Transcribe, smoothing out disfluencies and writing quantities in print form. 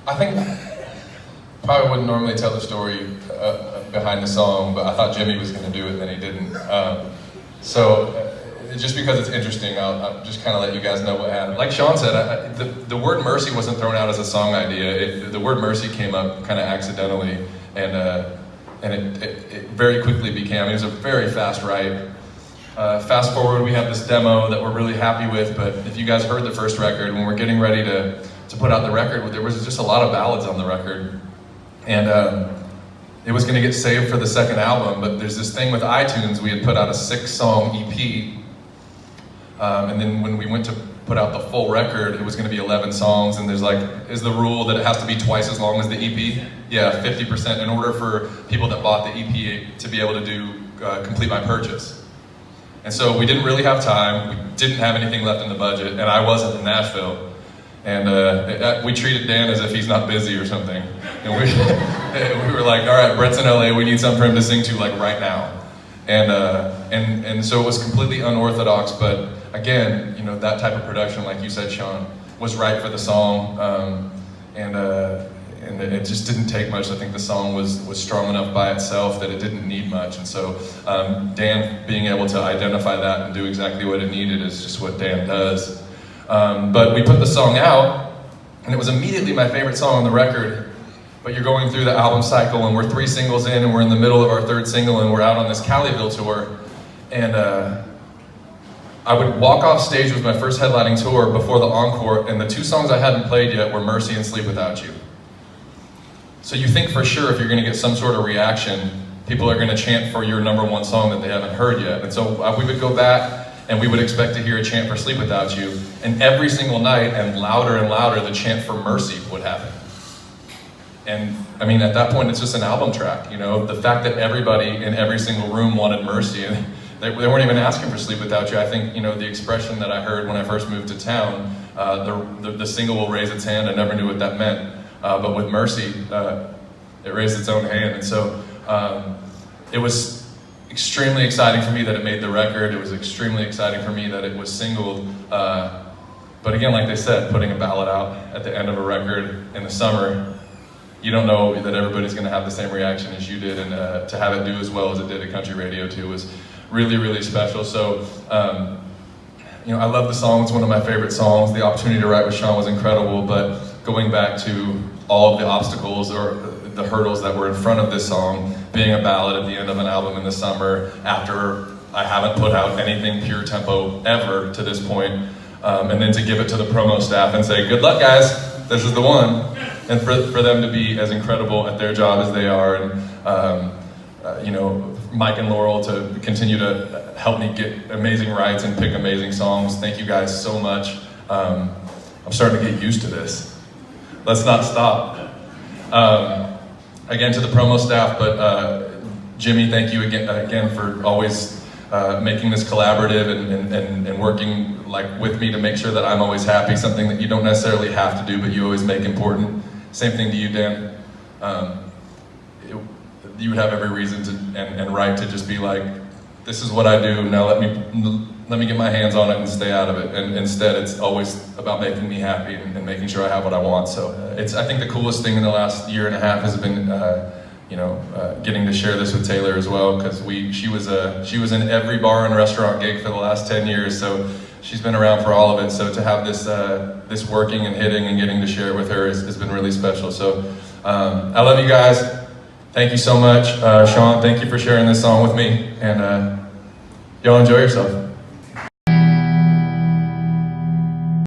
I think probably wouldn't normally tell the story behind the song, but I thought Jimmy was going to do it, and then he didn't. Just because it's interesting, I'll just kind of let you guys know what happened. Like Sean said, the word mercy wasn't thrown out as a song idea. The word mercy came up kind of accidentally, and it very quickly became, it was a very fast write. Fast forward, we have this demo that we're really happy with, but if you guys heard the first record, when we're getting ready to put out the record, there was just a lot of ballads on the record. And it was going to get saved for the second album, but there's this thing with iTunes. We had put out a 6-song EP, and then when we went to put out the full record, it was going to be 11 songs, and there's like, is the rule that it has to be twice as long as the EP? Yeah, 50% in order for people that bought the EP to be able to do complete my purchase. And so we didn't really have time, we didn't have anything left in the budget, and I wasn't in Nashville. And we treated Dan as if he's not busy or something. And we were like, all right, Brett's in LA, we need something for him to sing to like right now. And so it was completely unorthodox, but again, you know, that type of production, like you said, Sean, was right for the song. And it just didn't take much. I think the song was strong enough by itself that it didn't need much. And so Dan being able to identify that and do exactly what it needed is just what Dan does. But we put the song out, and it was immediately my favorite song on the record. But you're going through the album cycle, and we're 3 singles in, and we're in the middle of our 3rd single, and we're out on this Caliville tour. And I would walk off stage with my first headlining tour before the encore, and the 2 songs I hadn't played yet were Mercy and Sleep Without You. So you think for sure if you're going to get some sort of reaction, people are going to chant for your #1 song that they haven't heard yet. And so we would go back, and we would expect to hear a chant for Sleep Without You, and every single night, and louder, the chant for Mercy would happen. And I mean, at that point, it's just an album track, you know? The fact that everybody in every single room wanted Mercy, and they weren't even asking for Sleep Without You. I think, you know, the expression that I heard when I first moved to town, the single will raise its hand, I never knew what that meant. But with Mercy, it raised its own hand. And so it was extremely exciting for me that it made the record. It was extremely exciting for me that it was singled. But again, like they said, putting a ballad out at the end of a record in the summer, you don't know that everybody's going to have the same reaction as you did, and to have it do as well as it did at country radio too was really, really special. So, you know, I love the song. It's one of my favorite songs. The opportunity to write with Sean was incredible, but going back to all of the obstacles or the hurdles that were in front of this song, being a ballad at the end of an album in the summer after I haven't put out anything pure tempo ever to this point, and then to give it to the promo staff and say, good luck guys, this is the one. And for them to be as incredible at their job as they are, and you know, Mike and Laurel to continue to help me get amazing writes and pick amazing songs. Thank you guys so much. I'm starting to get used to this. Let's not stop. Again, to the promo staff, but Jimmy, thank you again for always making this collaborative and working like with me to make sure that I'm always happy, something that you don't necessarily have to do, but you always make important. Same thing to you, Dan. You would have every reason to and right to just be like, this is what I do, now let me get my hands on it and stay out of it. And instead, it's always about making me happy and making sure I have what I want. So I think the coolest thing in the last year and a half has been you know, getting to share this with Taylor as well, because she was in every bar and restaurant gig for the last 10 years, so she's been around for all of it. So to have this working and hitting and getting to share with her has been really special. So I love you guys. Thank you so much. Sean, thank you for sharing this song with me, and y'all enjoy yourself.